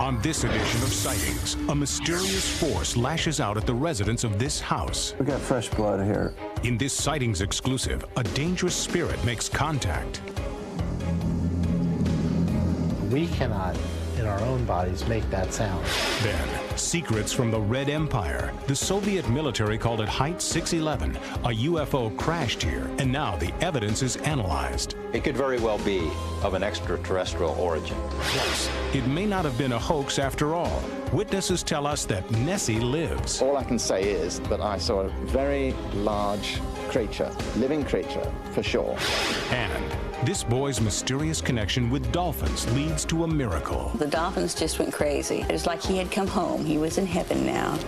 On this edition of Sightings, a mysterious force lashes out at the residents of this house. We got fresh blood here. In this Sightings exclusive, a dangerous spirit makes contact. We cannot, in our own bodies, make that sound. Then, secrets from the Red Empire. The Soviet military called it Height 611. A UFO crashed here, and now the evidence is analyzed. It could very well be of an extraterrestrial origin. Plus, it may not have been a hoax after all. Witnesses tell us that Nessie lives. All I can say is that I saw a very large creature, living creature, for sure. And this boy's mysterious connection with dolphins leads to a miracle. The dolphins just went crazy. It was like he had come home. He was in heaven now.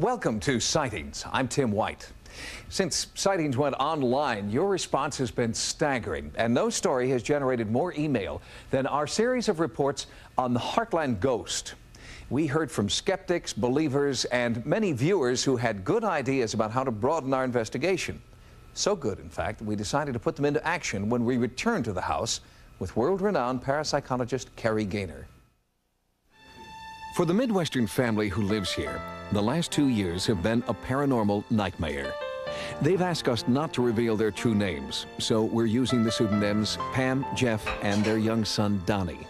Welcome to Sightings. I'm Tim White. Since Sightings went online, your response has been staggering, and no story has generated more email than our series of reports on the Heartland ghost. We heard from skeptics, believers, and many viewers who had good ideas about how to broaden our investigation. So good, in fact, that we decided to put them into action when we returned to the house with world-renowned parapsychologist Carrie Gaynor. For the Midwestern family who lives here, the last 2 years have been a paranormal nightmare. They've asked us not to reveal their true names, so we're using the pseudonyms Pam, Jeff, and their young son, Donnie.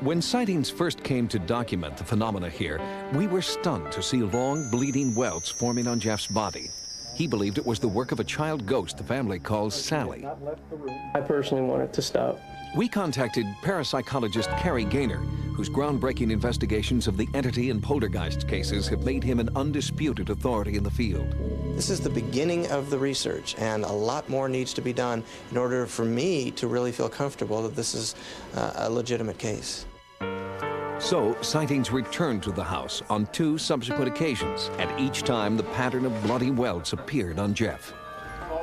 When Sightings first came to document the phenomena here, we were stunned to see long, bleeding welts forming on Jeff's body. He believed it was the work of a child ghost the family calls Sally. I personally want it to stop. We contacted parapsychologist Carrie Gaynor, whose groundbreaking investigations of the entity and poltergeist cases have made him an undisputed authority in the field. This is the beginning of the research, and a lot more needs to be done in order for me to really feel comfortable that this is a legitimate case. So, Sightings returned to the house on 2 subsequent occasions, and each time the pattern of bloody welts appeared on Jeff.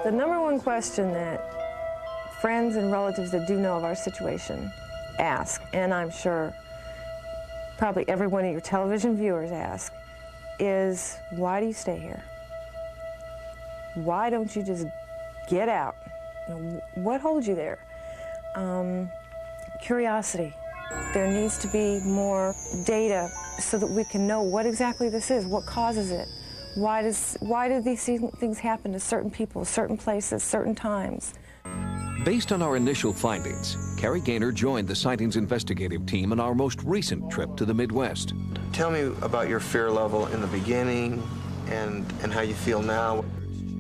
The number one question that friends and relatives that do know of our situation ask, and I'm sure probably every one of your television viewers ask, is why do you stay here? Why don't you just get out? You know, what holds you there? Curiosity. There needs to be more data so that we can know what exactly this is, what causes it. Why do these things happen to certain people, certain places, certain times? Based on our initial findings, Carrie Gaynor joined the Sightings investigative team on our most recent trip to the Midwest. Tell me about your fear level in the beginning and how you feel now.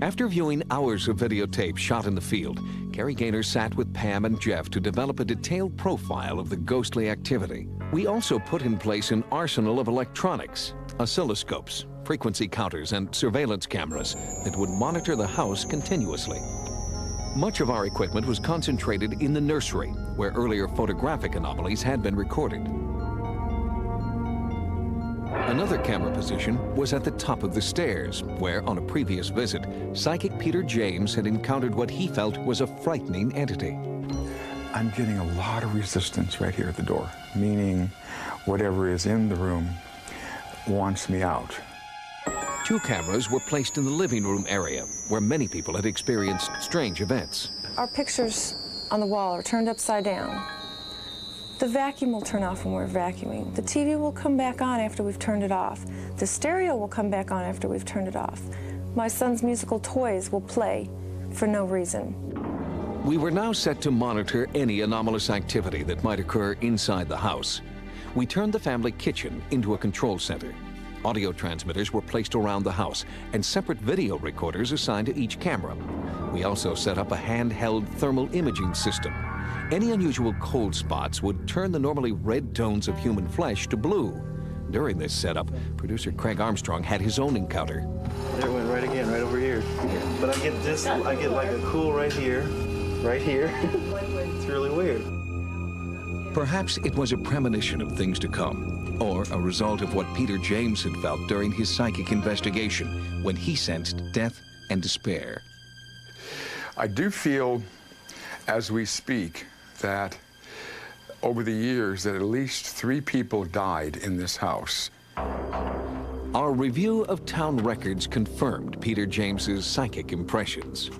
After viewing hours of videotape shot in the field, Carrie Gaynor sat with Pam and Jeff to develop a detailed profile of the ghostly activity. We also put in place an arsenal of electronics, oscilloscopes, frequency counters, and surveillance cameras that would monitor the house continuously. Much of our equipment was concentrated in the nursery, where earlier photographic anomalies had been recorded. Another camera position was at the top of the stairs, where, on a previous visit, psychic Peter James had encountered what he felt was a frightening entity. I'm getting a lot of resistance right here at the door, meaning whatever is in the room wants me out. 2 cameras were placed in the living room area, where many people had experienced strange events. Our pictures on the wall are turned upside down. The vacuum will turn off when we're vacuuming. The TV will come back on after we've turned it off. The stereo will come back on after we've turned it off. My son's musical toys will play for no reason. We were now set to monitor any anomalous activity that might occur inside the house. We turned the family kitchen into a control center. Audio transmitters were placed around the house and separate video recorders assigned to each camera. We also set up a handheld thermal imaging system. Any unusual cold spots would turn the normally red tones of human flesh to blue. During this setup, producer Craig Armstrong had his own encounter. There it went right again, right over here. But I get like a cool right here. It's really weird. Perhaps it was a premonition of things to come, or a result of what Peter James had felt during his psychic investigation when he sensed death and despair. I do feel, as we speak, that over the years that at least 3 people died in this house. Our review of town records confirmed Peter James's psychic impressions.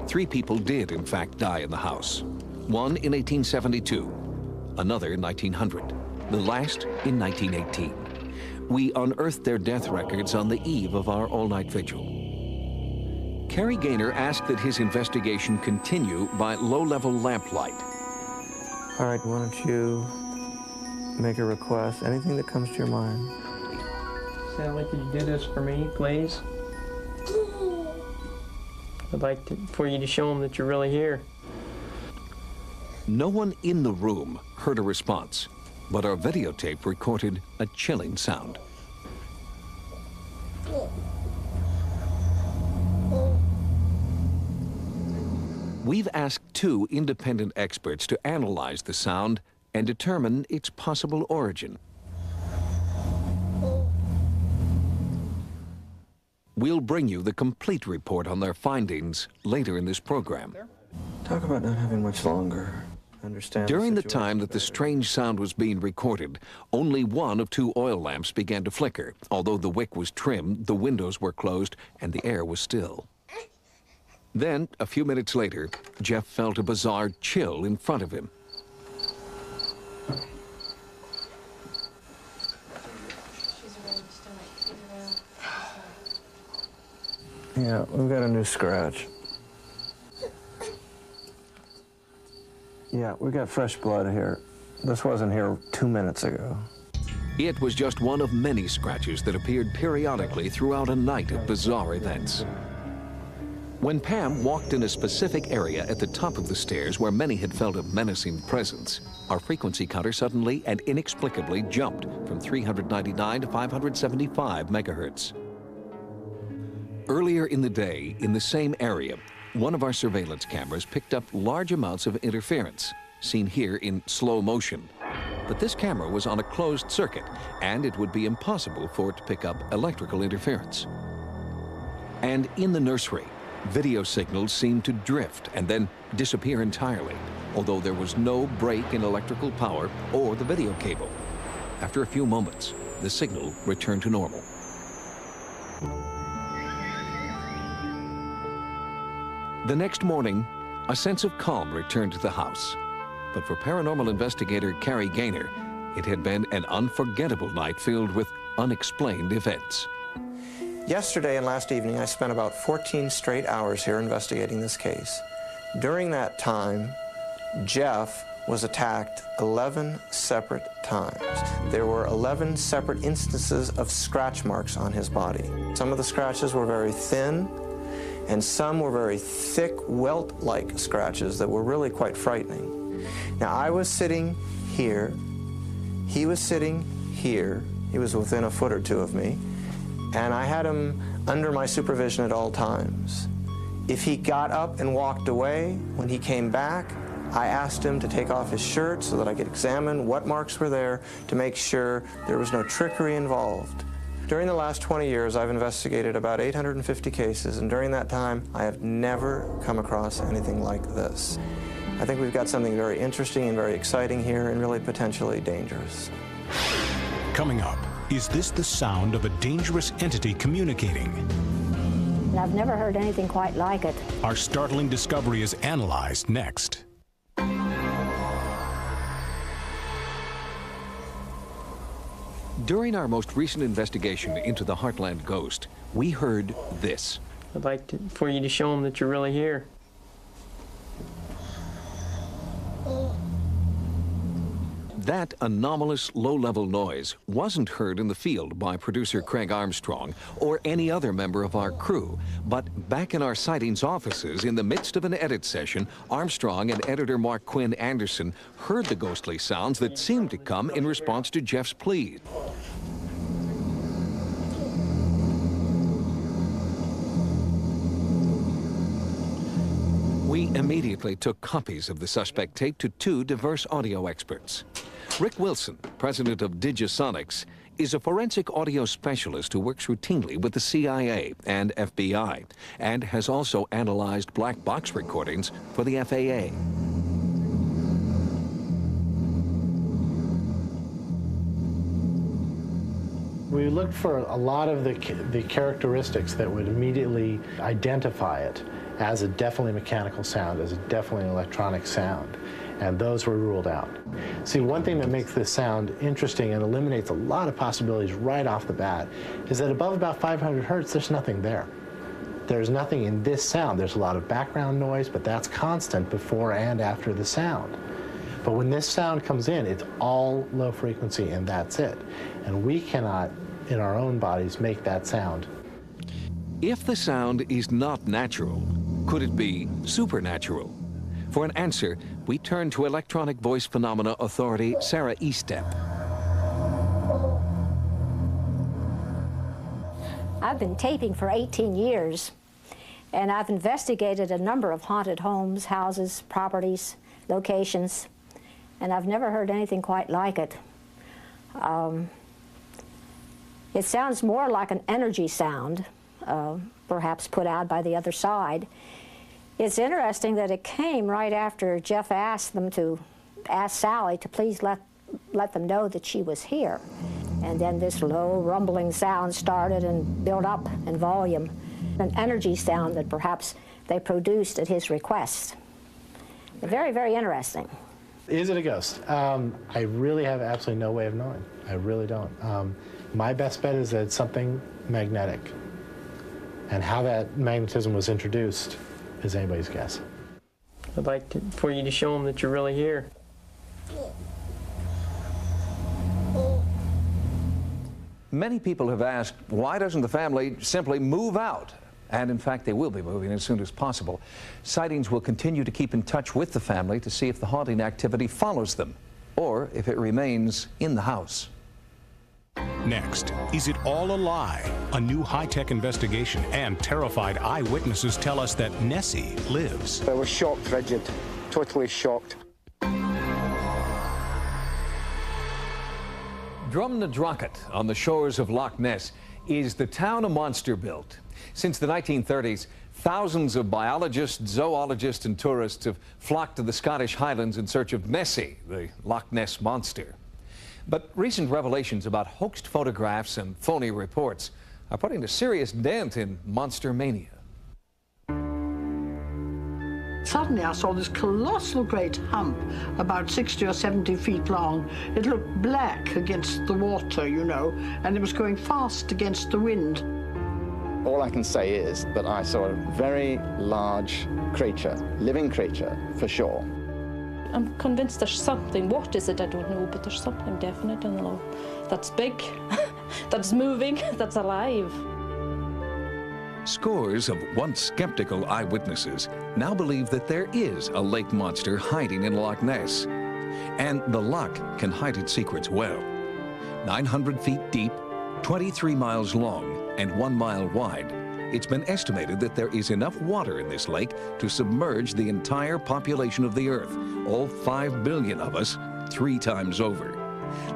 3 people did, in fact, die in the house. One in 1872, another in 1900, the last in 1918. We unearthed their death records on the eve of our all-night vigil. Cary Gaynor asked that his investigation continue by low-level lamplight. All right, why don't you make a request, anything that comes to your mind. Sally, could you do this for me, please? I'd like for you to show them that you're really here. No one in the room heard a response, but our videotape recorded a chilling sound. We've asked 2 independent experts to analyze the sound and determine its possible origin. We'll bring you the complete report on their findings later in this program. Talk about not having much longer. Understand During the time that the strange sound was being recorded, only one of 2 oil lamps began to flicker. Although the wick was trimmed, the windows were closed, and the air was still. Then, a few minutes later, Jeff felt a bizarre chill in front of him. Yeah, we've got a new scratch. Yeah, we got fresh blood here. This wasn't here 2 minutes ago. It was just one of many scratches that appeared periodically throughout a night of bizarre events. When Pam walked in a specific area at the top of the stairs where many had felt a menacing presence, our frequency counter suddenly and inexplicably jumped from 399 to 575 megahertz. Earlier in the day, in the same area, one of our surveillance cameras picked up large amounts of interference, seen here in slow motion. But this camera was on a closed circuit, and it would be impossible for it to pick up electrical interference. And in the nursery, video signals seemed to drift and then disappear entirely, although there was no break in electrical power or the video cable. After a few moments, the signal returned to normal. The next morning, a sense of calm returned to the house. But for paranormal investigator Cary Gaynor, it had been an unforgettable night filled with unexplained events. Yesterday and last evening, I spent about 14 straight hours here investigating this case. During that time, Jeff was attacked 11 separate times. There were 11 separate instances of scratch marks on his body. Some of the scratches were very thin, and some were very thick, welt-like scratches that were really quite frightening. Now, I was sitting here, he was sitting here, he was within a foot or 2 of me, and I had him under my supervision at all times. If he got up and walked away, when he came back, I asked him to take off his shirt so that I could examine what marks were there to make sure there was no trickery involved. During the last 20 years, I've investigated about 850 cases, and during that time, I have never come across anything like this. I think we've got something very interesting and very exciting here, and really potentially dangerous. Coming up, is this the sound of a dangerous entity communicating? I've never heard anything quite like it. Our startling discovery is analyzed next. During our most recent investigation into the Heartland ghost, we heard this. I'd like for you to show them that you're really here. That anomalous low-level noise wasn't heard in the field by producer Craig Armstrong or any other member of our crew, but back in our sightings offices in the midst of an edit session, Armstrong and editor Mark Quinn Anderson heard the ghostly sounds that seemed to come in response to Jeff's plea. We immediately took copies of the suspect tape to 2 diverse audio experts. Rick Wilson, president of Digisonics, is a forensic audio specialist who works routinely with the CIA and FBI, and has also analyzed black box recordings for the FAA. We looked for a lot of the characteristics that would immediately identify it as a definitely mechanical sound, as a definitely electronic sound, and those were ruled out. See, one thing that makes this sound interesting and eliminates a lot of possibilities right off the bat is that above about 500 hertz, there's nothing there. There's nothing in this sound. There's a lot of background noise, but that's constant before and after the sound. But when this sound comes in, it's all low frequency, and that's it. And we cannot, in our own bodies, make that sound. If the sound is not natural, could it be supernatural? For an answer, we turn to electronic voice phenomena authority Sarah Estep. I've been taping for 18 years, and I've investigated a number of haunted homes, houses, properties, locations, and I've never heard anything quite like it. It sounds more like an energy sound, perhaps put out by the other side. It's interesting that it came right after Jeff asked Sally to please let them know that she was here. And then this low rumbling sound started and built up in volume, an energy sound that perhaps they produced at his request. Very, very interesting. Is it a ghost? I really have absolutely no way of knowing. I really don't. My best bet is that it's something magnetic. And how that magnetism was introduced is anybody's guess. I'd like for you to show them that you're really here. Many people have asked, why doesn't the family simply move out? And in fact, they will be moving as soon as possible. Sightings will continue to keep in touch with the family to see if the haunting activity follows them, or if it remains in the house. Next, is it all a lie? A new high-tech investigation, and terrified eyewitnesses tell us that Nessie lives. I was shocked, rigid, totally shocked. Drumnadrochit, on the shores of Loch Ness, is the town a monster built. Since the 1930s, thousands of biologists, zoologists, and tourists have flocked to the Scottish Highlands in search of Nessie, the Loch Ness monster. But recent revelations about hoaxed photographs and phony reports are putting a serious dent in monster mania. Suddenly I saw this colossal great hump, about 60 or 70 feet long. It looked black against the water, you know, and it was going fast against the wind. All I can say is that I saw a very large creature, living creature, for sure. I'm convinced there's something. What is it? I don't know, but there's something definite in the law. That's big, that's moving, that's alive. Scores of once skeptical eyewitnesses now believe that there is a lake monster hiding in Loch Ness. And the loch can hide its secrets well. 900 feet deep, 23 miles long, and 1 mile wide, it's been estimated that there is enough water in this lake to submerge the entire population of the Earth, all 5 billion of us, 3 times over.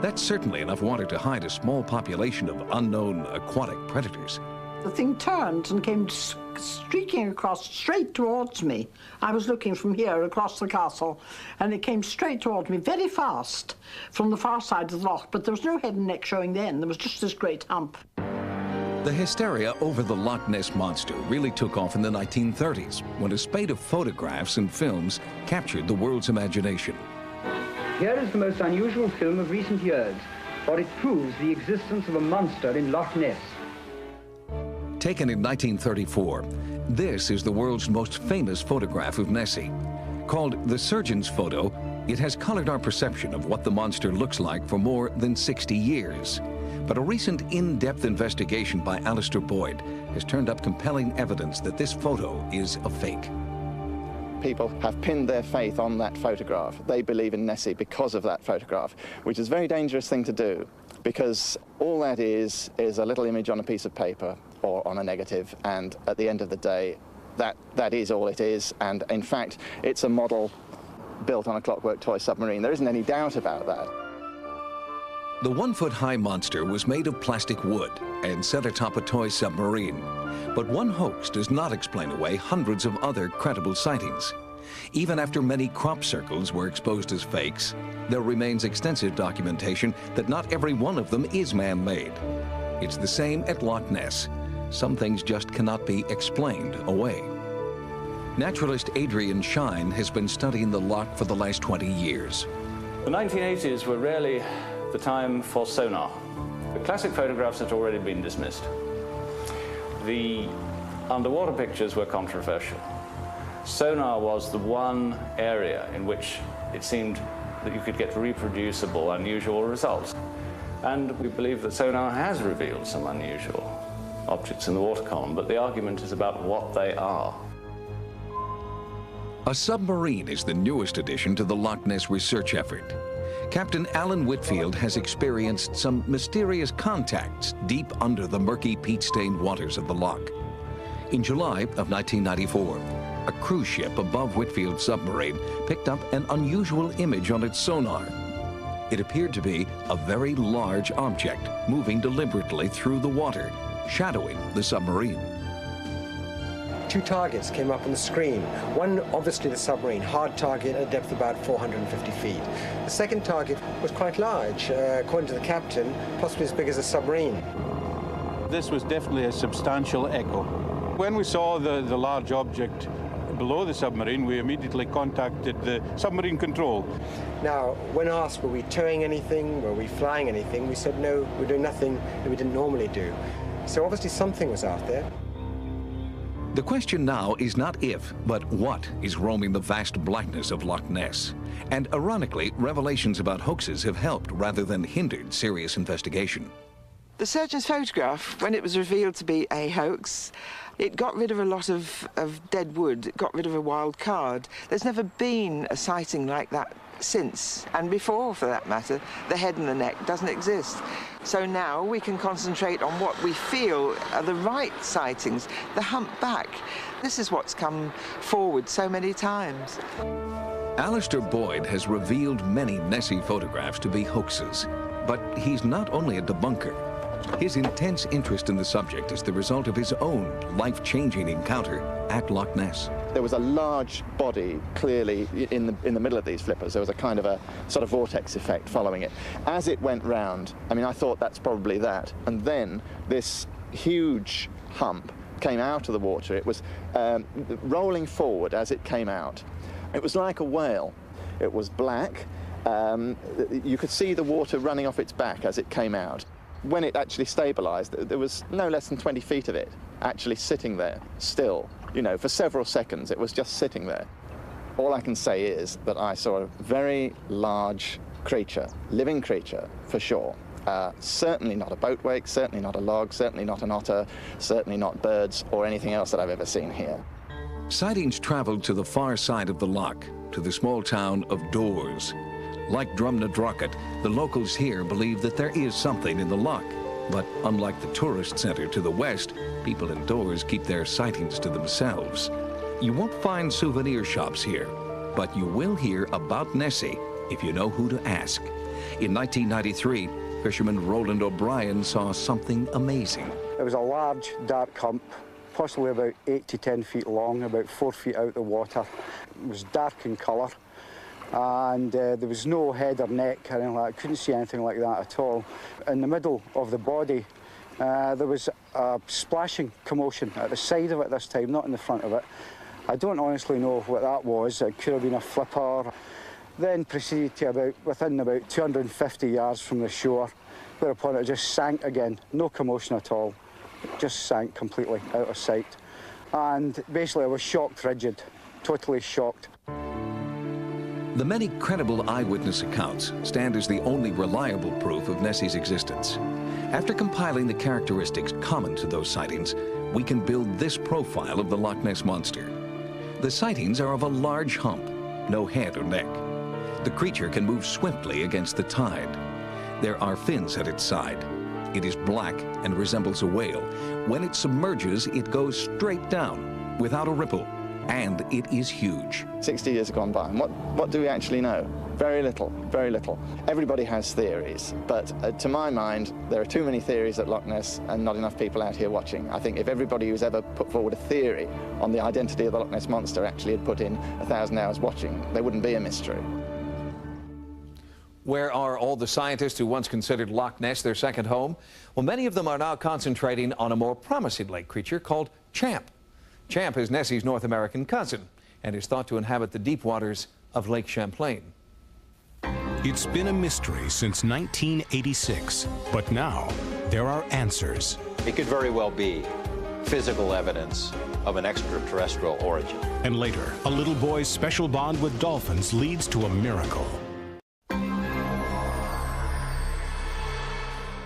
That's certainly enough water to hide a small population of unknown aquatic predators. The thing turned and came streaking across straight towards me. I was looking from here across the castle, and it came straight towards me very fast from the far side of the loch, but there was no head and neck showing then. There was just this great hump. The hysteria over the Loch Ness monster really took off in the 1930s, when a spate of photographs and films captured the world's imagination. Here is the most unusual film of recent years, for it proves the existence of a monster in Loch Ness. Taken in 1934, this is the world's most famous photograph of Nessie. Called the surgeon's photo, it has colored our perception of what the monster looks like for more than 60 years. But a recent in-depth investigation by Alistair Boyd has turned up compelling evidence that this photo is a fake. People have pinned their faith on that photograph. They believe in Nessie because of that photograph, which is a very dangerous thing to do, because all that is a little image on a piece of paper or on a negative, and at the end of the day, that is all it is. And in fact, it's a model built on a Clockwork toy submarine. There isn't any doubt about that. The 1-foot-high monster was made of plastic wood and set atop a toy submarine. But one hoax does not explain away hundreds of other credible sightings. Even after many crop circles were exposed as fakes, there remains extensive documentation that not every one of them is man-made. It's the same at Loch Ness. Some things just cannot be explained away. Naturalist Adrian Shine has been studying the loch for the last 20 years. The 1980s were really the time for sonar. The classic photographs had already been dismissed. The underwater pictures were controversial. Sonar was the one area in which it seemed that you could get reproducible, unusual results. And we believe that sonar has revealed some unusual objects in the water column, but the argument is about what they are. A submarine is the newest addition to the Loch Ness research effort. Captain Alan Whitfield has experienced some mysterious contacts deep under the murky peat-stained waters of the loch. In July of 1994, a cruise ship above Whitfield's submarine picked up an unusual image on its sonar. It appeared to be a very large object moving deliberately through the water, shadowing the submarine. Two targets came up on the screen. One, obviously the submarine, hard target at a depth of about 450 feet. The second target was quite large, according to the captain, possibly as big as a submarine. This was definitely a substantial echo. When we saw the large object below the submarine, we immediately contacted the submarine control. Now, when asked, were we towing anything, were we flying anything, we said no, we're doing nothing that we didn't normally do. So obviously something was out there. The question now is not if, but what is roaming the vast blackness of Loch Ness. And ironically, revelations about hoaxes have helped rather than hindered serious investigation. The surgeon's photograph, when it was revealed to be a hoax, it got rid of a lot of dead wood, it got rid of a wild card. There's never been a sighting like that since, and before for that matter. The head and the neck doesn't exist. So now we can concentrate on what we feel are the right sightings, the humpback. This is what's come forward so many times. Alistair Boyd has revealed many Nessie photographs to be hoaxes, but he's not only a debunker. His intense interest in the subject is the result of his own life-changing encounter at Loch Ness. There was a large body clearly in the middle of these flippers. There was a kind of a sort of vortex effect following it. As it went round, I mean, I thought that's probably that. And then this huge hump came out of the water. It was rolling forward as it came out. It was like a whale. It was black. You could see the water running off its back as it came out. When it actually stabilized, there was no less than 20 feet of it actually sitting there still. You know, for several seconds, it was just sitting there. All I can say is that I saw a very large creature, living creature, for sure. Certainly not a boat wake, certainly not a log, certainly not an otter, certainly not birds or anything else that I've ever seen here. Sightings traveled to the far side of the loch, to the small town of Doors. Like Drumnadrochit, the locals here believe that there is something in the loch. But unlike the tourist center to the west, people indoors keep their sightings to themselves. You won't find souvenir shops here, but you will hear about Nessie if you know who to ask. In 1993, fisherman Roland O'Brien saw something amazing. It was a large, dark hump, possibly about 8 to 10 feet long, about 4 feet out of the water. It was dark in colour. And there was no head or neck or anything like that. I couldn't see anything like that at all. In the middle of the body, there was a splashing commotion at the side of it this time, not in the front of it. I don't honestly know what that was. It could have been a flipper. Then proceeded to within about 250 yards from the shore, whereupon it just sank again. No commotion at all. It just sank completely out of sight. And basically I was shocked rigid, totally shocked. The many credible eyewitness accounts stand as the only reliable proof of Nessie's existence. After compiling the characteristics common to those sightings, we can build this profile of the Loch Ness Monster. The sightings are of a large hump, no head or neck. The creature can move swiftly against the tide. There are fins at its side. It is black and resembles a whale. When it submerges, it goes straight down, without a ripple. And it is huge. 60 years have gone by, and what do we actually know? Very little, very little. Everybody has theories, but to my mind, there are too many theories at Loch Ness and not enough people out here watching. I think if everybody who's ever put forward a theory on the identity of the Loch Ness Monster actually had put in 1,000 hours watching, there wouldn't be a mystery. Where are all the scientists who once considered Loch Ness their second home? Well, many of them are now concentrating on a more promising lake creature called Champ. Champ is Nessie's North American cousin and is thought to inhabit the deep waters of Lake Champlain. It's been a mystery since 1986, but now there are answers. It could very well be physical evidence of an extraterrestrial origin. And later, a little boy's special bond with dolphins leads to a miracle.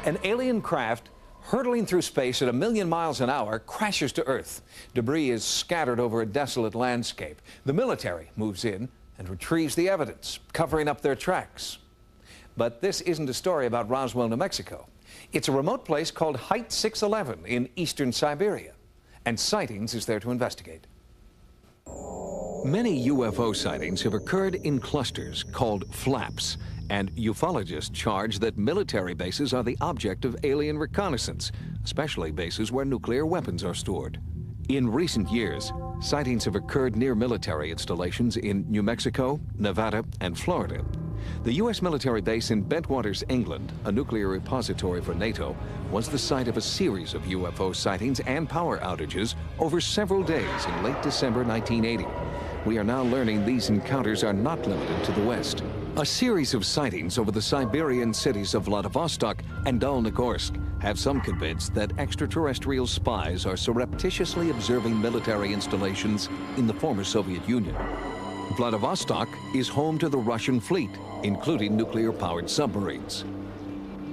An alien craft hurtling through space at 1,000,000 miles an hour crashes to Earth. Debris is scattered over a desolate landscape. The military moves in and retrieves the evidence, covering up their tracks. But this isn't a story about Roswell, New Mexico. It's a remote place called Height 611 in eastern Siberia, and Sightings is there to investigate. Many UFO sightings have occurred in clusters called flaps, and ufologists charge that military bases are the object of alien reconnaissance, especially bases where nuclear weapons are stored. In recent years, sightings have occurred near military installations in New Mexico, Nevada, and Florida. The U.S. military base in Bentwaters, England, a nuclear repository for NATO, was the site of a series of UFO sightings and power outages over several days in late December 1980. We are now learning these encounters are not limited to the West. A series of sightings over the Siberian cities of Vladivostok and Dolnogorsk have some convinced that extraterrestrial spies are surreptitiously observing military installations in the former Soviet Union. Vladivostok is home to the Russian fleet, including nuclear-powered submarines.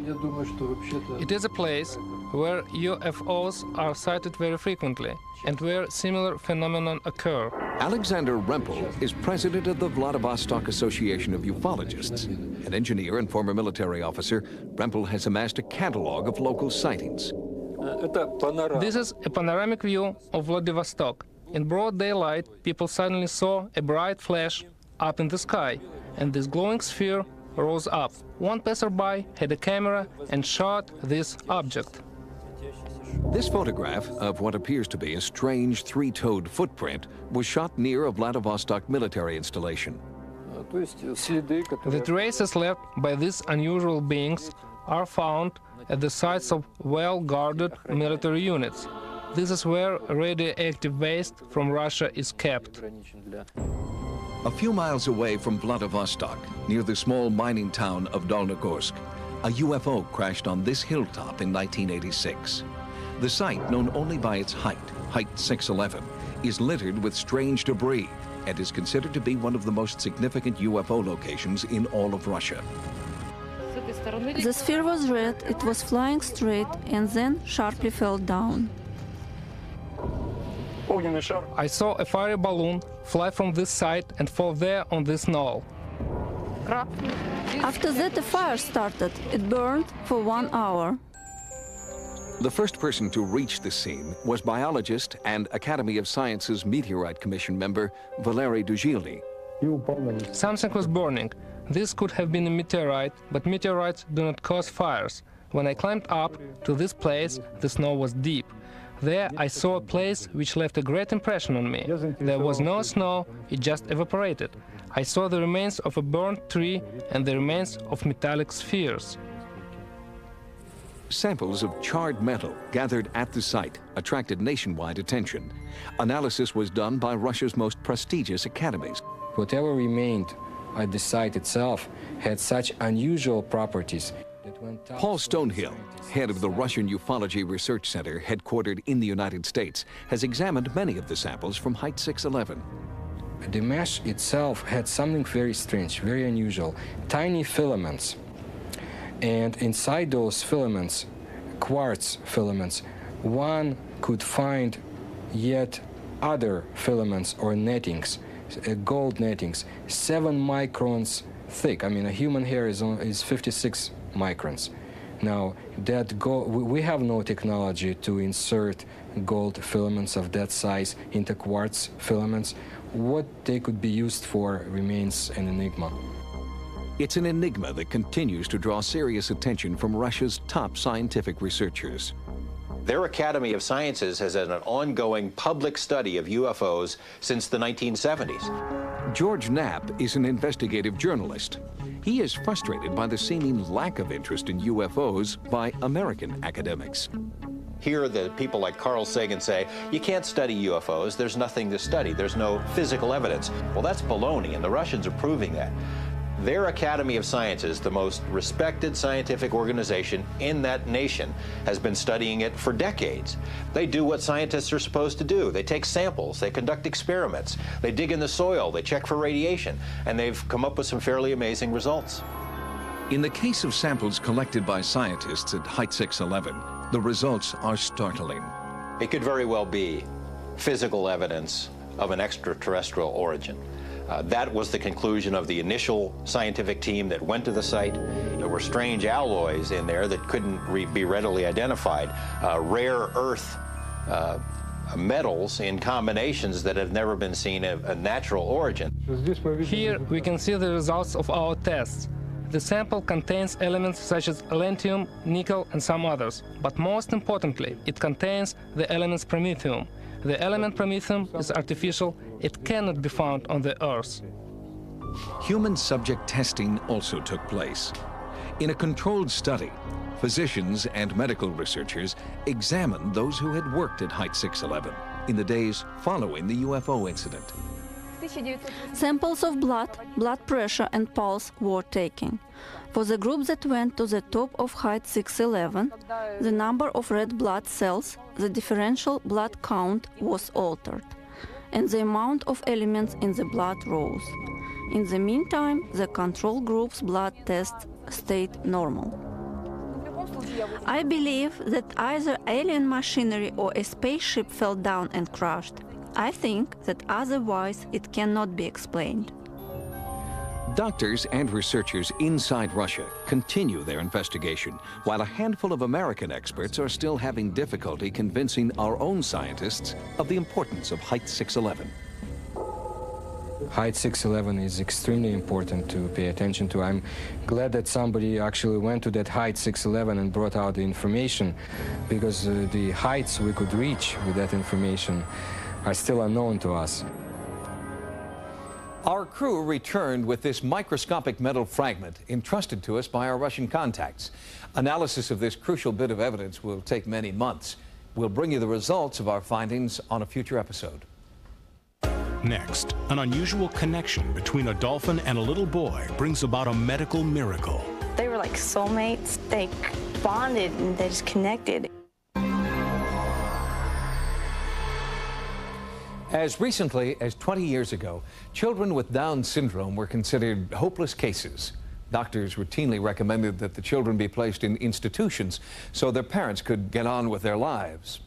It is a place where UFOs are sighted very frequently and where similar phenomena occur. Alexander Rempel is president of the Vladivostok Association of Ufologists. An engineer and former military officer, Rempel has amassed a catalog of local sightings. This is a panoramic view of Vladivostok. In broad daylight, people suddenly saw a bright flash up in the sky, and this glowing sphere rose up. One passerby had a camera and shot this object. This photograph of what appears to be a strange three-toed footprint was shot near a Vladivostok military installation. The traces left by these unusual beings are found at the sites of well-guarded military units. This is where radioactive waste from Russia is kept. A few miles away from Vladivostok, near the small mining town of Dolnogorsk, a UFO crashed on this hilltop in 1986. The site, known only by its height, Height 611, is littered with strange debris and is considered to be one of the most significant UFO locations in all of Russia. The sphere was red, it was flying straight and then sharply fell down. I saw a fiery balloon fly from this site and fall there on this knoll. After that, a fire started. It burned for 1 hour. The first person to reach the scene was biologist and Academy of Sciences Meteorite Commission member Valery Duzhilny. Something was burning. This could have been a meteorite, but meteorites do not cause fires. When I climbed up to this place, the snow was deep. There I saw a place which left a great impression on me. There was no snow, it just evaporated. I saw the remains of a burnt tree and the remains of metallic spheres. Samples of charred metal gathered at the site attracted nationwide attention. Analysis was done by Russia's most prestigious academies. Whatever remained at the site itself had such unusual properties. Paul Stonehill, head of the Russian Ufology Research Center headquartered in the United States, has examined many of the samples from Height 611. The mesh itself had something very strange, very unusual. Tiny filaments. And inside those filaments, quartz filaments, one could find yet other filaments or nettings, gold nettings, 7 microns thick. I mean, a human hair is 56 microns. Now, we have no technology to insert gold filaments of that size into quartz filaments. What they could be used for remains an enigma. It's an enigma that continues to draw serious attention from Russia's top scientific researchers. Their Academy of Sciences has had an ongoing public study of UFOs since the 1970s. George Knapp is an investigative journalist. He is frustrated by the seeming lack of interest in UFOs by American academics. Here, the people like Carl Sagan say, you can't study UFOs, there's nothing to study, there's no physical evidence. Well, that's baloney, and the Russians are proving that. Their Academy of Sciences, the most respected scientific organization in that nation, has been studying it for decades. They do what scientists are supposed to do. They take samples, they conduct experiments, they dig in the soil, they check for radiation, and they've come up with some fairly amazing results. In the case of samples collected by scientists at Height 611, the results are startling. It could very well be physical evidence of an extraterrestrial origin. That was the conclusion of the initial scientific team that went to the site. There were strange alloys in there that couldn't be readily identified, rare earth metals in combinations that have never been seen of a natural origin. Here we can see the results of our tests. The sample contains elements such as lithium, nickel, and some others. But most importantly, it contains the elements promethium. The element promethium is artificial. It cannot be found on the Earth. Human subject testing also took place. In a controlled study, physicians and medical researchers examined those who had worked at Height 611 in the days following the UFO incident. Samples of blood, blood pressure and pulse were taken. For the group that went to the top of Height 611, the number of red blood cells, the differential blood count was altered, and the amount of elements in the blood rose. In the meantime, the control group's blood tests stayed normal. I believe that either alien machinery or a spaceship fell down and crashed. I think that otherwise it cannot be explained. Doctors and researchers inside Russia continue their investigation, while a handful of American experts are still having difficulty convincing our own scientists of the importance of Height 611. Height 611 is extremely important to pay attention to. I'm glad that somebody actually went to that Height 611 and brought out the information, because the heights we could reach with that information are still unknown to us. Our crew returned with this microscopic metal fragment entrusted to us by our Russian contacts. Analysis of this crucial bit of evidence will take many months. We'll bring you the results of our findings on a future episode. Next, an unusual connection between a dolphin and a little boy brings about a medical miracle. They were like soulmates. They bonded and they just connected. As recently as 20 years ago, children with Down syndrome were considered hopeless cases. Doctors routinely recommended that the children be placed in institutions so their parents could get on with their lives.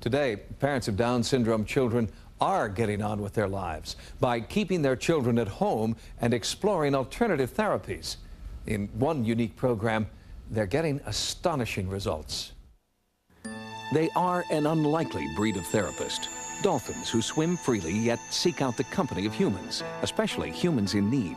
Today, parents of Down syndrome children are getting on with their lives by keeping their children at home and exploring alternative therapies. In one unique program, they're getting astonishing results. They are an unlikely breed of therapist. Dolphins who swim freely yet seek out the company of humans, especially humans in need.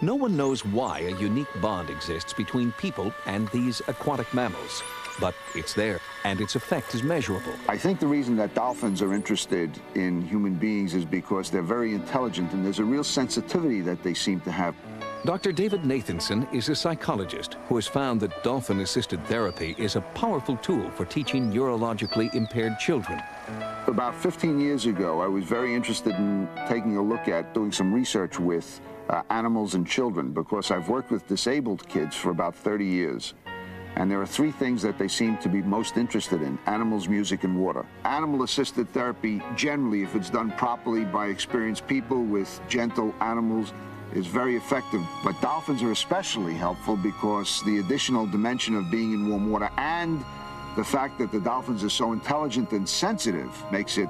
No one knows why a unique bond exists between people and these aquatic mammals, but it's there, and its effect is measurable. I think the reason that dolphins are interested in human beings is because they're very intelligent, and there's a real sensitivity that they seem to have. Dr. David Nathanson is a psychologist who has found that dolphin-assisted therapy is a powerful tool for teaching neurologically impaired children. About 15 years ago, I was very interested in taking a look at doing some research with animals and children, because I've worked with disabled kids for about 30 years. And there are three things that they seem to be most interested in: animals, music, and water. Animal-assisted therapy, generally, if it's done properly by experienced people with gentle animals, is very effective. But dolphins are especially helpful because the additional dimension of being in warm water and the fact that the dolphins are so intelligent and sensitive makes it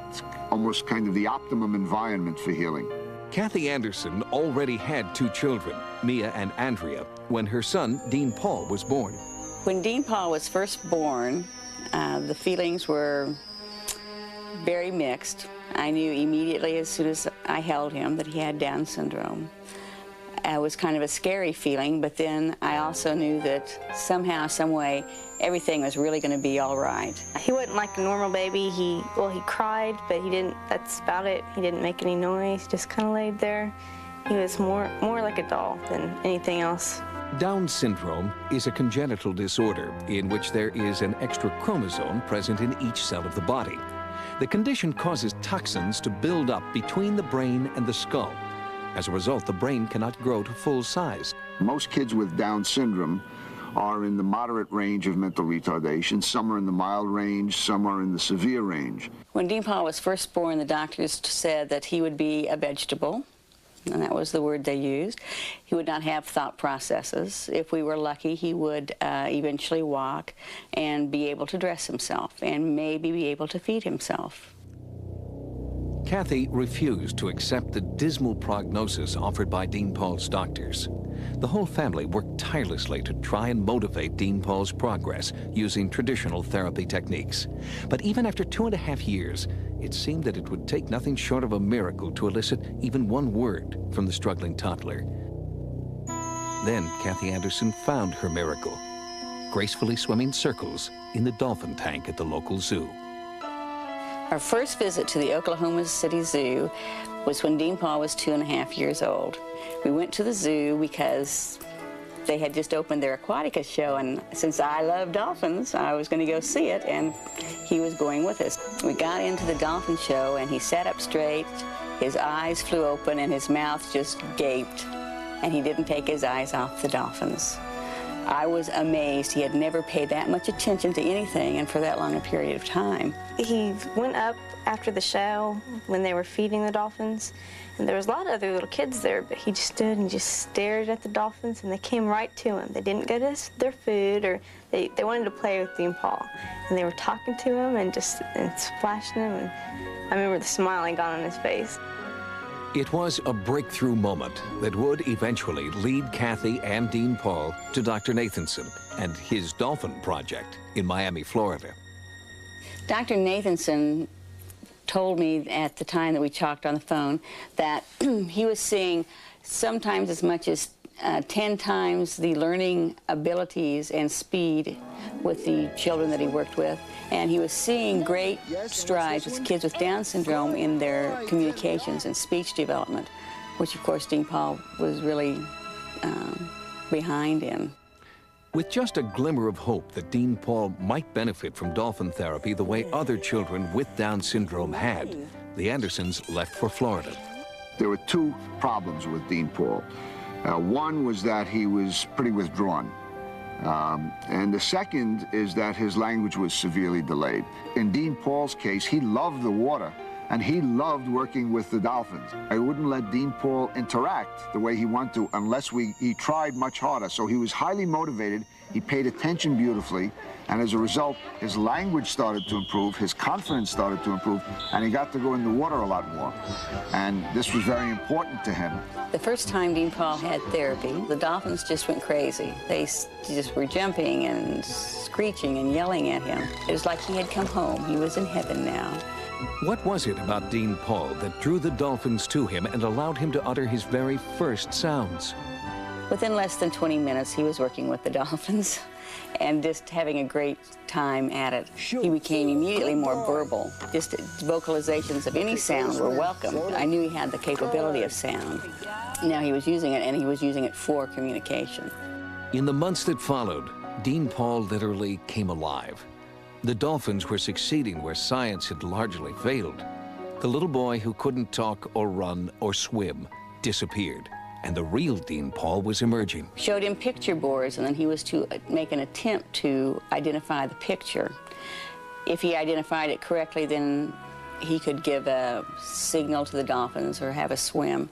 almost kind of the optimum environment for healing. Kathy Anderson already had two children, Mia and Andrea, when her son, Dean Paul, was born. When Dean Paul was first born, the feelings were very mixed. I knew immediately as soon as I held him that he had Down syndrome. It was kind of a scary feeling, but then I also knew that somehow, some way, everything was really going to be all right. He wasn't like a normal baby. He cried, but he didn't, that's about it. He didn't make any noise, just kind of laid there. He was more like a doll than anything else. Down syndrome is a congenital disorder in which there is an extra chromosome present in each cell of the body. The condition causes toxins to build up between the brain and the skull. As a result, the brain cannot grow to full size. Most kids with Down syndrome are in the moderate range of mental retardation. Some are in the mild range, some are in the severe range. When Dean Paul was first born, the doctors said that he would be a vegetable, and that was the word they used. He would not have thought processes. If we were lucky, he would eventually walk and be able to dress himself and maybe be able to feed himself. Kathy refused to accept the dismal prognosis offered by Dean Paul's doctors. The whole family worked tirelessly to try and motivate Dean Paul's progress using traditional therapy techniques. But even after 2.5 years, it seemed that it would take nothing short of a miracle to elicit even one word from the struggling toddler. Then Kathy Anderson found her miracle, gracefully swimming circles in the dolphin tank at the local zoo. Our first visit to the Oklahoma City Zoo was when Dean Paul was 2.5 years old. We went to the zoo because they had just opened their Aquatica show, and since I love dolphins, I was going to go see it, and he was going with us. We got into the dolphin show, and he sat up straight, his eyes flew open, and his mouth just gaped, and he didn't take his eyes off the dolphins. I was amazed. He had never paid that much attention to anything and for that long a period of time. He went up after the show when they were feeding the dolphins, and there was a lot of other little kids there, but he just stood and just stared at the dolphins, and they came right to him. They didn't go to their food, or they wanted to play with Dean Paul, and they were talking to him and splashing him, and I remember the smiling gone on his face. It was a breakthrough moment that would eventually lead Kathy and Dean Paul to Dr. Nathanson and his dolphin project in Miami, Florida. Dr. Nathanson told me at the time that we talked on the phone that he was seeing sometimes as much as 10 times the learning abilities and speed with the children that he worked with. And he was seeing great strides with kids with Down syndrome in their communications and speech development, which of course Dean Paul was really behind in. With just a glimmer of hope that Dean Paul might benefit from dolphin therapy the way other children with Down syndrome had, the Andersons left for Florida. There were two problems with Dean Paul. One was that he was pretty withdrawn. And the second is that his language was severely delayed. In Dean Paul's case, he loved the water, and he loved working with the dolphins. I wouldn't let Dean Paul interact the way he wanted to unless he tried much harder. So he was highly motivated, he paid attention beautifully, and as a result, his language started to improve, his confidence started to improve, and he got to go in the water a lot more. And this was very important to him. The first time Dean Paul had therapy, the dolphins just went crazy. They just were jumping and screeching and yelling at him. It was like he had come home. He was in heaven now. What was it about Dean Paul that drew the dolphins to him and allowed him to utter his very first sounds? Within less than 20 minutes, he was working with the dolphins and just having a great time at it. He became immediately more verbal. Just vocalizations of any sound were welcome. I knew he had the capability of sound. Now he was using it, and he was using it for communication. In the months that followed, Dean Paul literally came alive. The dolphins were succeeding where science had largely failed. The little boy who couldn't talk or run or swim disappeared, and the real Dean Paul was emerging. Showed him picture boards, and then he was to make an attempt to identify the picture. If he identified it correctly, then he could give a signal to the dolphins or have a swim.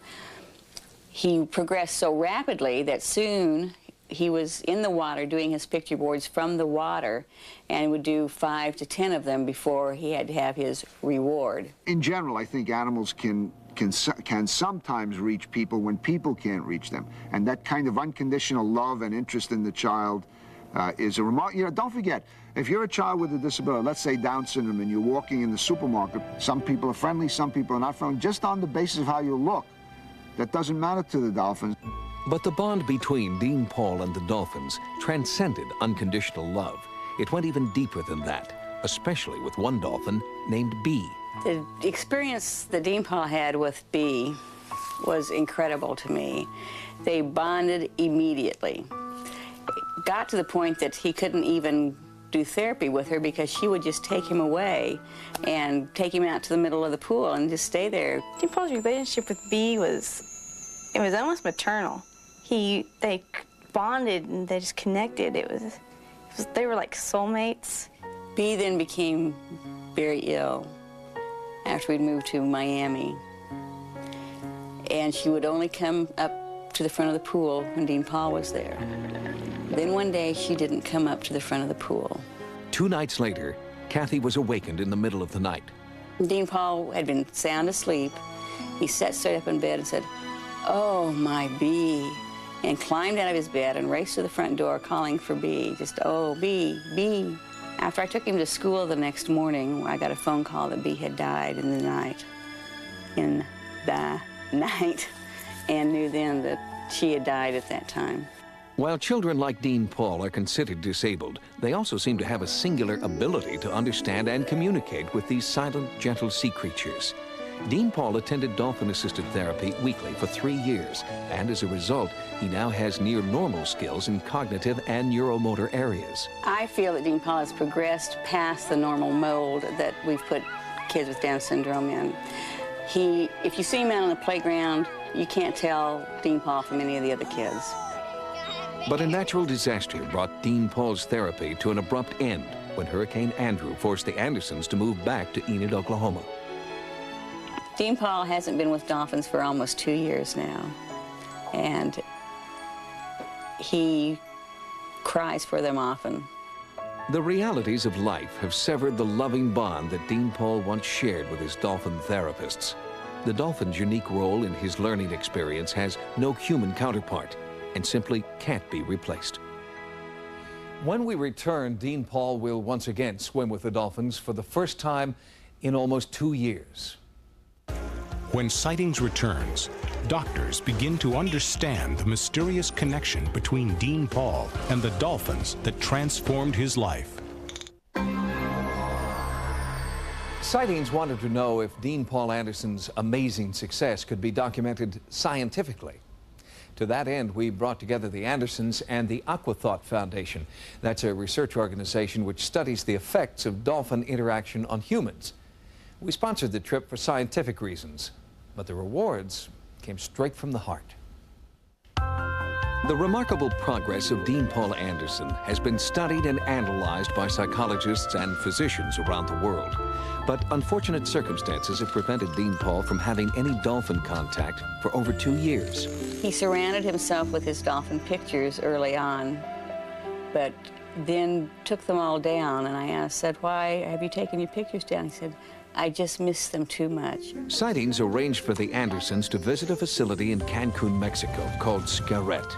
He progressed so rapidly that soon he was in the water doing his picture boards from the water, and would do 5 to 10 of them before he had to have his reward. In general, I think animals can sometimes reach people when people can't reach them. And that kind of unconditional love and interest in the child is a remark. You know, don't forget, if you're a child with a disability, let's say Down syndrome, and you're walking in the supermarket, some people are friendly, some people are not friendly, just on the basis of how you look. That doesn't matter to the dolphins. But the bond between Dean Paul and the Dolphins transcended unconditional love. It went even deeper than that, especially with one dolphin named Bee. The experience that Dean Paul had with Bee was incredible to me. They bonded immediately. It got to the point that he couldn't even do therapy with her because she would just take him away and take him out to the middle of the pool and just stay there. Dean Paul's relationship with Bee was almost maternal. They bonded and they just connected. They were like soulmates. Bee then became very ill after we'd moved to Miami. And she would only come up to the front of the pool when Dean Paul was there. Then one day, she didn't come up to the front of the pool. 2 nights later, Kathy was awakened in the middle of the night. Dean Paul had been sound asleep. He sat straight up in bed and said, "Oh, my Bee," and climbed out of his bed and raced to the front door calling for Bee. Just, "Oh, Bee, Bee." After I took him to school the next morning, I got a phone call that Bee had died in the night. And knew then that she had died at that time. While children like Dean Paul are considered disabled, they also seem to have a singular ability to understand and communicate with these silent, gentle sea creatures. Dean Paul attended dolphin-assisted therapy weekly for 3 years, and as a result, he now has near normal skills in cognitive and neuromotor areas. I feel that Dean Paul has progressed past the normal mold that we've put kids with Down syndrome in. If you see him out on the playground, you can't tell Dean Paul from any of the other kids. But a natural disaster brought Dean Paul's therapy to an abrupt end when Hurricane Andrew forced the Andersons to move back to Enid, Oklahoma. Dean Paul hasn't been with dolphins for almost 2 years now, and he cries for them often. The realities of life have severed the loving bond that Dean Paul once shared with his dolphin therapists. The dolphin's unique role in his learning experience has no human counterpart and simply can't be replaced. When we return, Dean Paul will once again swim with the dolphins for the first time in almost 2 years. When Sightings returns, doctors begin to understand the mysterious connection between Dean Paul and the dolphins that transformed his life. Sightings wanted to know if Dean Paul Anderson's amazing success could be documented scientifically. To that end, we brought together the Andersons and the Aquathought Foundation. That's a research organization which studies the effects of dolphin interaction on humans. We sponsored the trip for scientific reasons, but the rewards came straight from the heart. The remarkable progress of Dean Paul Anderson has been studied and analyzed by psychologists and physicians around the world. But unfortunate circumstances have prevented Dean Paul from having any dolphin contact for over 2 years. He surrounded himself with his dolphin pictures early on, but then took them all down. And I said, "Why have you taken your pictures down?" He said, "I just miss them too much." Sightings arranged for the Andersons to visit a facility in Cancun, Mexico called Scarret.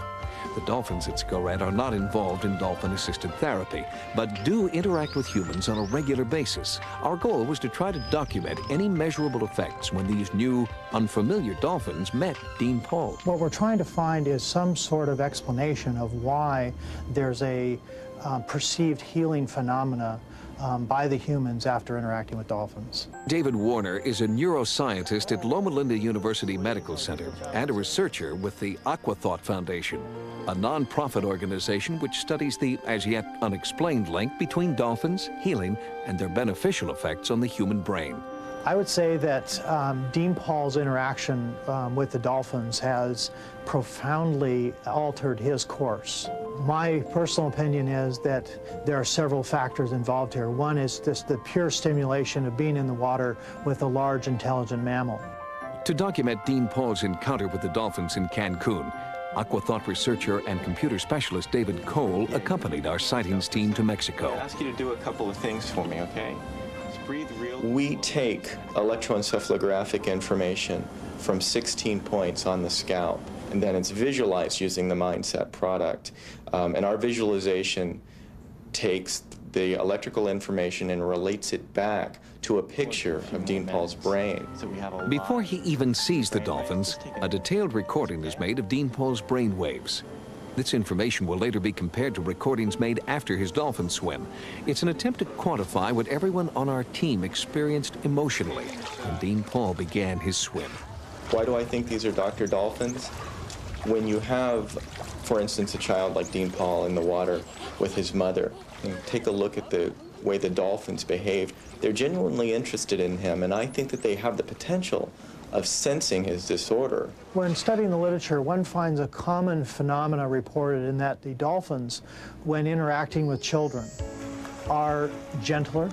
The dolphins at Scarret are not involved in dolphin-assisted therapy, but do interact with humans on a regular basis. Our goal was to try to document any measurable effects when these new, unfamiliar dolphins met Dean Paul. What we're trying to find is some sort of explanation of why there's a perceived healing phenomena by the humans after interacting with dolphins. David Warner is a neuroscientist at Loma Linda University Medical Center and a researcher with the Aquathought Foundation, a non-profit organization which studies the as-yet unexplained link between dolphins, healing, and their beneficial effects on the human brain. I would say that Dean Paul's interaction with the dolphins has profoundly altered his course. My personal opinion is that there are several factors involved here. One is just the pure stimulation of being in the water with a large, intelligent mammal. To document Dean Paul's encounter with the dolphins in Cancun, Aquathought researcher and computer specialist David Cole accompanied our Sightings team to Mexico. I'll ask you to do a couple of things for me, okay? We take electroencephalographic information from 16 points on the scalp, and then it's visualized using the Mindset product. And our visualization takes the electrical information and relates it back to a picture of Dean Paul's brain. Before he even sees the dolphins, a detailed recording is made of Dean Paul's brain waves. This information will later be compared to recordings made after his dolphin swim. It's an attempt to quantify what everyone on our team experienced emotionally when Dean Paul began his swim. Why do I think these are Dr. Dolphins? When you have, for instance, a child like Dean Paul in the water with his mother, and take a look at the way the dolphins behave, they're genuinely interested in him, and I think that they have the potential of sensing his disorder. When studying the literature, one finds a common phenomena reported in that the dolphins, when interacting with children, are gentler.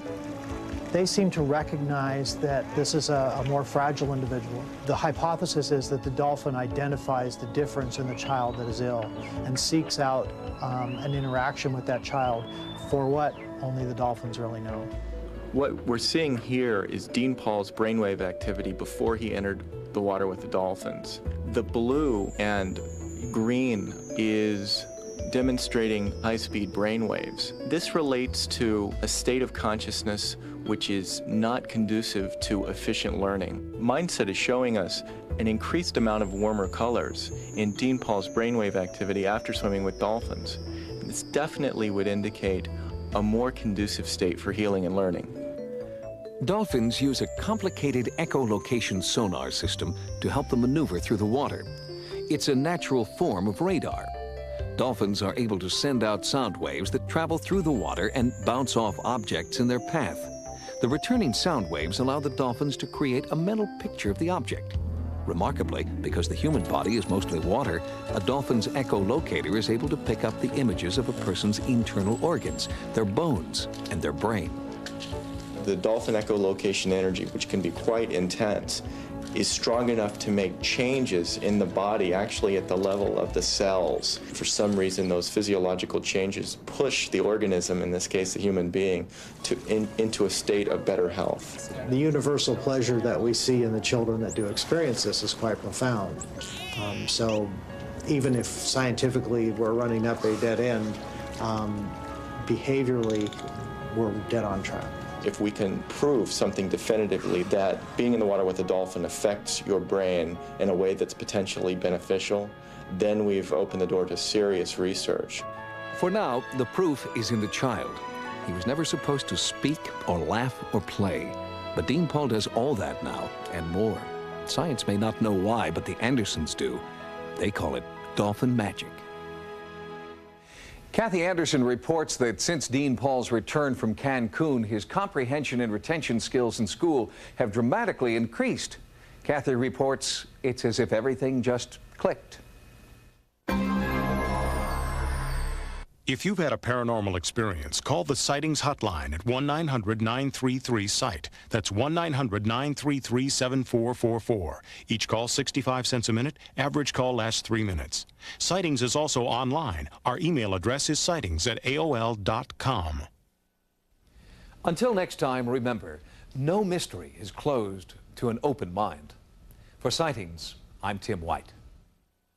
They seem to recognize that this is a more fragile individual. The hypothesis is that the dolphin identifies the difference in the child that is ill and seeks out an interaction with that child for what only the dolphins really know. What we're seeing here is Dean Paul's brainwave activity before he entered the water with the dolphins. The blue and green is demonstrating high-speed brainwaves. This relates to a state of consciousness which is not conducive to efficient learning. Mindset is showing us an increased amount of warmer colors in Dean Paul's brainwave activity after swimming with dolphins. This definitely would indicate a more conducive state for healing and learning. Dolphins use a complicated echolocation sonar system to help them maneuver through the water. It's a natural form of radar. Dolphins are able to send out sound waves that travel through the water and bounce off objects in their path. The returning sound waves allow the dolphins to create a mental picture of the object. Remarkably, because the human body is mostly water, a dolphin's echolocator is able to pick up the images of a person's internal organs, their bones, and their brain. The dolphin echolocation energy, which can be quite intense, is strong enough to make changes in the body actually at the level of the cells. For some reason, those physiological changes push the organism, in this case the human being, into a state of better health. The universal pleasure that we see in the children that do experience this is quite profound. So even if scientifically we're running up a dead end, behaviorally we're dead on track. If we can prove something definitively that being in the water with a dolphin affects your brain in a way that's potentially beneficial, then we've opened the door to serious research. For now, the proof is in the child. He was never supposed to speak or laugh or play. But Dean Paul does all that now and more. Science may not know why, but the Andersons do. They call it dolphin magic. Kathy Anderson reports that since Dean Paul's return from Cancun, his comprehension and retention skills in school have dramatically increased. Kathy reports it's as if everything just clicked. If you've had a paranormal experience, call the Sightings Hotline at 1-900-933-SIGHT. That's 1-900-933-7444. Each call 65 cents a minute. Average call lasts 3 minutes. Sightings is also online. Our email address is sightings@aol.com. Until next time, remember, no mystery is closed to an open mind. For Sightings, I'm Tim White.